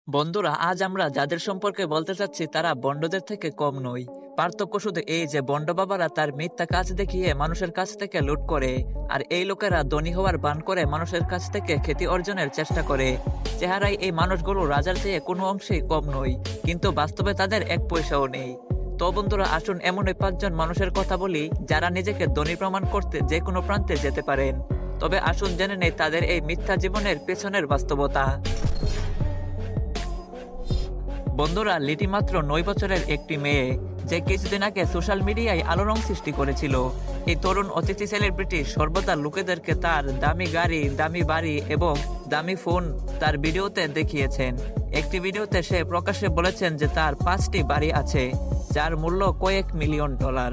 বন্ধুরা, আজ আমরা যাদের সম্পর্কে বলতে চাচ্ছি তারা বন্ডদের থেকে কম নয়। পার্থক্য শুধু এই যে বন্ড বাবারা তার মিথ্যা কাজ দেখিয়ে মানুষের কাছ থেকে লুট করে, আর এই লোকেরা ধনী হওয়ার বান করে মানুষের কাছ থেকে খ্যাতি অর্জনের চেষ্টা করে। চেহারায় এই মানুষগুলো রাজার চেয়ে কোনো অংশেই কম নয়, কিন্তু বাস্তবে তাদের এক পয়সাও নেই। তো বন্ধুরা, আসুন এমন ওই 5 জন মানুষের কথা বলি যারা নিজেকে ধনী প্রমাণ করতে যে কোনো প্রান্তে যেতে পারেন। তবে আসুন জেনে নেই তাদের এই মিথ্যা জীবনের পেছনের বাস্তবতা। বন্ধুরা, লিটি মাত্র 9 বছরের একটি মেয়ে, যে কিছুদিন আগে সোশ্যাল মিডিয়ায় আলোড়ন সৃষ্টি করেছিল। এই তরুণ অতিথি সেলিব্রিটি সর্বদা লোকেদেরকে তার দামি গাড়ি, দামি বাড়ি এবং দামি ফোন তার ভিডিওতে দেখিয়েছেন। একটি ভিডিওতে সে প্রকাশ্যে বলেছেন যে তার 5টি বাড়ি আছে, যার মূল্য কয়েক মিলিয়ন ডলার।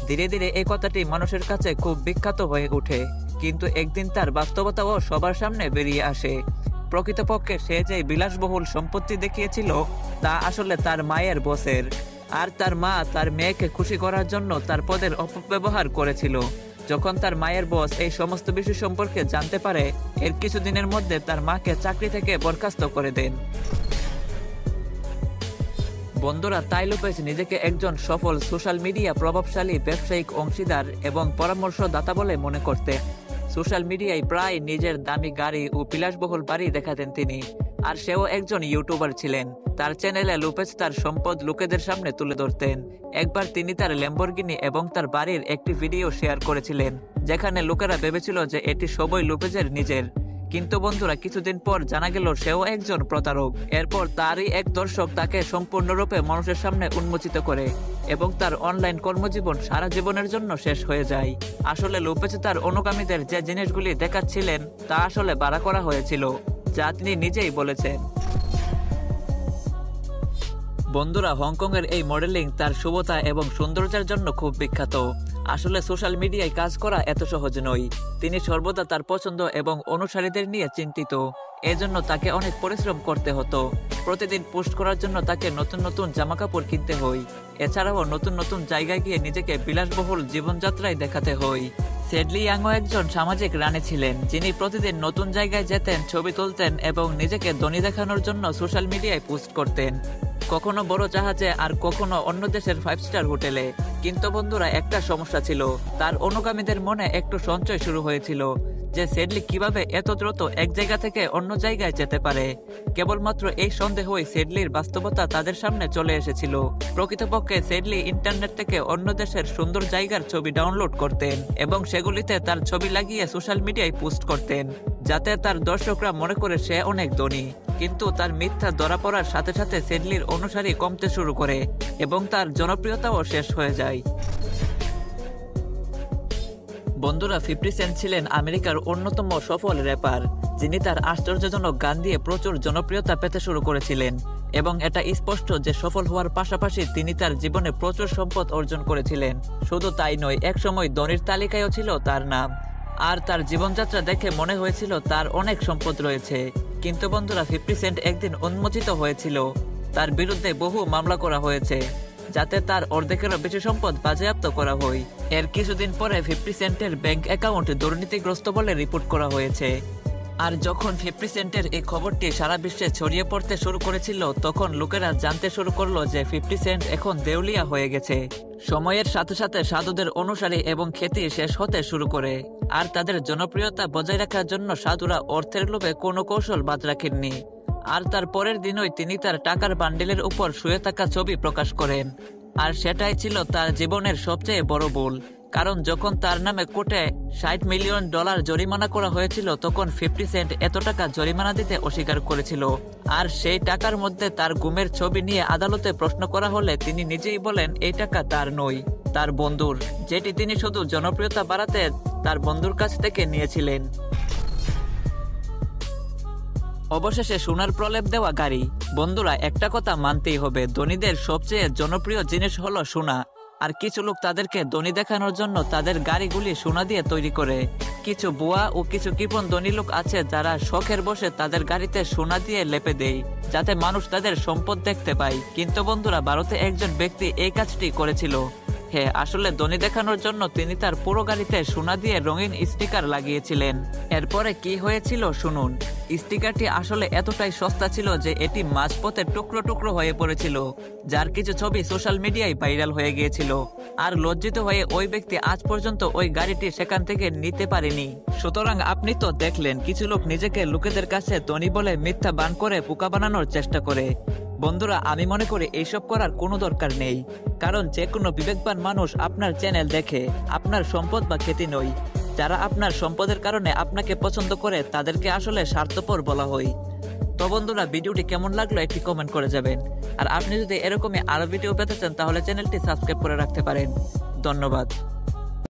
ধীরে ধীরে এই কথাটি মানুষের কাছে খুব বিখ্যাত হয়ে ওঠে, কিন্তু একদিন তার বাস্তবতাও সবার সামনে বেরিয়ে আসে। প্রকৃতপক্ষে সে যে বিলাসবহুল সম্পত্তি দেখিয়েছিল তা আসলে তার মায়ের বসের, আর তার মা তার মেয়েকে খুশি করার জন্য তার পদের অপব্যবহার করেছিল। যখন তার মায়ের বস এই সমস্ত বিষয় সম্পর্কে জানতে পারে, এর কিছুদিনের মধ্যে তার মাকে চাকরি থেকে বরখাস্ত করে দেন। বন্ধুরা, তাই লোপেজ নিজেকে একজন সফল সোশ্যাল মিডিয়া প্রভাবশালী ব্যবসায়িক অংশীদার এবং পরামর্শদাতা বলে মনে করতেন। সোশ্যাল মিডিয়ায় প্রায় নিজের দামি গাড়ি ও বিলাসবহুল বাড়ি দেখাতেন তিনি। আর সেও একজন ইউটিউবার ছিলেন। তার চ্যানেলে লোপেজ তার সম্পদ লোকেদের সামনে তুলে ধরতেন। একবার তিনি তার ল্যাম্বরগিনি এবং তার বাড়ির একটি ভিডিও শেয়ার করেছিলেন, যেখানে লোকেরা ভেবেছিল যে এটি সবই লোপেজের নিজের। কিন্তু বন্ধুরা, কিছুদিন পর জানা গেল সেও একজন প্রতারক। এরপর তারই এক দর্শক তাকে সম্পূর্ণরূপে মানুষের সামনে উন্মোচিত করে এবং তার অনলাইন কর্মজীবন সারা জীবনের জন্য শেষ হয়ে যায়। আসলে লোপেজ তার অনুগামীদের যে জিনিসগুলি দেখাচ্ছিলেন তা আসলে ভাড়া করা হয়েছিল, যা তিনি নিজেই বলেছেন। বন্ধুরা, হংকংয়ের এই মডেলিং তার শুভতা এবং সৌন্দর্যের জন্য খুব বিখ্যাত। আসলে সোশ্যাল মিডিয়ায় কাজ করা এত সহজ নয়। তিনি সর্বদা তার পছন্দ এবং অনুসারীদের নিয়ে চিন্তিত। এজন্য তাকে অনেক পরিশ্রম করতে হতো। প্রতিদিন পোস্ট করার জন্য তাকে নতুন নতুন জামাকাপড় কিনতে হয়। এছাড়াও নতুন নতুন জায়গায় গিয়ে নিজেকে বিলাসবহুল জীবনযাত্রায় দেখাতে হয়। সেডলি ইয়াংও একজন সামাজিক রানী ছিলেন, যিনি প্রতিদিন নতুন জায়গায় যেতেন, ছবি তুলতেন এবং নিজেকে ধনী দেখানোর জন্য সোশ্যাল মিডিয়ায় পোস্ট করতেন। কখনো বড় জাহাজে আর কখনো অন্য দেশের 5 স্টার হোটেলে। কিন্তু বন্ধুরা, একটা সমস্যা ছিল। তার অনুগামীদের মনে একটু সঞ্চয় শুরু হয়েছিল যে সেডলি কিভাবে এত দ্রুত এক জায়গা থেকে অন্য জায়গায় যেতে পারে। কেবলমাত্র এই সন্দেহই সেডলির বাস্তবতা তাদের সামনে চলে এসেছিল। প্রকৃতপক্ষে সেডলি ইন্টারনেট থেকে অন্য দেশের সুন্দর জায়গার ছবি ডাউনলোড করতেন এবং সেগুলিতে তার ছবি লাগিয়ে সোশ্যাল মিডিয়ায় পোস্ট করতেন, যাতে তার দর্শকরা মনে করে সে অনেক ধনী। কিন্তু তার মিথ্যা ধরা পড়ার সাথে সাথে সেডলির অনুসারী কমতে শুরু করে এবং তার জনপ্রিয়তাও শেষ হয়ে যায়। বন্ধুরা, 50 সেন্ট ছিলেন আমেরিকার অন্যতম সফল র্যাপার, যিনি তার আশ্চর্যজনক গান দিয়ে প্রচুর জনপ্রিয়তা পেতে শুরু করেছিলেন। এবং এটা স্পষ্ট যে সফল হওয়ার পাশাপাশি তিনি তার জীবনে প্রচুর সম্পদ অর্জন করেছিলেন। শুধু তাই নয়, একসময় ধনীর তালিকায়ও ছিল তার নাম। আর তার জীবনযাত্রা দেখে মনে হয়েছিল তার অনেক সম্পদ রয়েছে। কিন্তু বন্ধুরা, 50 সেন্ট একদিন উন্মোচিত হয়েছিল। তার বিরুদ্ধে বহু মামলা করা হয়েছে, যাতে তার অর্ধেকেরও বেশি সম্পদ বাজেয়াপ্ত করা হয়। এর কিছুদিন পরে 50 সেন্টের ব্যাংক অ্যাকাউন্ট দুর্নীতিগ্রস্ত বলে রিপোর্ট করা হয়েছে। আর যখন 50 সেন্টের এই খবরটি সারা বিশ্বে ছড়িয়ে পড়তে শুরু করেছিল, তখন লোকেরা জানতে শুরু করলো যে 50 সেন্ট এখন দেউলিয়া হয়ে গেছে। সময়ের সাথে সাথে সাধুদের অনুসারী এবং খ্যাতি শেষ হতে শুরু করে, আর তাদের জনপ্রিয়তা বজায় রাখার জন্য সাধুরা অর্থের লোভে কোনো কৌশল বাদ রাখেননি। আর তার পরের দিনই তিনি তার টাকার বান্ডিলের উপর শুয়ে থাকা ছবি প্রকাশ করেন। আর সেটাই ছিল তার জীবনের সবচেয়ে বড় ভুল। কারণ যখন তার নামে কোর্টে $60 মিলিয়ন জরিমানা করা হয়েছিল, তখন 50 সেন্ট এত টাকা জরিমানা দিতে অস্বীকার করেছিল। আর সেই টাকার মধ্যে তার গুমের ছবি নিয়ে আদালতে প্রশ্ন করা হলে তিনি নিজেই বলেন এই টাকা তার নয়, তার বন্ধুর, যেটি তিনি শুধু জনপ্রিয়তা বাড়াতে তার বন্ধুর কাছ থেকে নিয়েছিলেন। অবশেষে সোনার প্রলেপ দেওয়া গাড়ি। বন্ধুরা, একটা কথা মানতেই হবে, ধনীদের সবচেয়ে জনপ্রিয় জিনিস হলো সোনা। আর কিছু লোক তাদেরকে ধনী দেখানোর জন্য তাদের গাড়িগুলি সোনা দিয়ে তৈরি করে। কিছু বুয়া ও কিছু কৃপণ ধনী লোক আছে যারা শখের বসে তাদের গাড়িতে সোনা দিয়ে লেপে দেয়, যাতে মানুষ তাদের সম্পদ দেখতে পায়। কিন্তু বন্ধুরা, ভারতে একজন ব্যক্তি এই কাজটি করেছিল। হ্যাঁ, আসলে ধনী দেখানোর জন্য তিনি তার পুরো গাড়িতে সোনা দিয়ে রঙিন স্টিকার লাগিয়েছিলেন। এরপরে কি হয়েছিল শুনুন। স্টিকারটি আসলে এতটাই সস্তা ছিল যে এটি মাঝপথে টুকরো টুকরো হয়ে পড়েছিল, যার কিছু ছবি সোশ্যাল মিডিয়ায় ভাইরাল হয়ে গিয়েছিল। আর লজ্জিত হয়ে ওই ব্যক্তি আজ পর্যন্ত ওই গাড়িটি সেখান থেকে নিতে পারেনি। সুতরাং আপনি তো দেখলেন, কিছু লোক নিজেকে লোকেদের কাছে ধনী বলে মিথ্যা বান করে বোকা বানানোর চেষ্টা করে। বন্ধুরা, আমি মনে করি এইসব করার কোনো দরকার নেই, কারণ যে কোনো বিবেকবান মানুষ আপনার চ্যানেল দেখে, আপনার সম্পদ বা খ্যাতি নয়। যারা আপনার সম্পদের কারণে আপনাকে পছন্দ করে তাদেরকে আসলে স্বার্থপর বলা হয়। তো বন্ধুরা, ভিডিওটি কেমন লাগলো একটি কমেন্ট করে যাবেন। আর আপনি যদি এরকমই আরো ভিডিও পেতে চান তাহলে চ্যানেলটি সাবস্ক্রাইব করে রাখতে পারেন। ধন্যবাদ।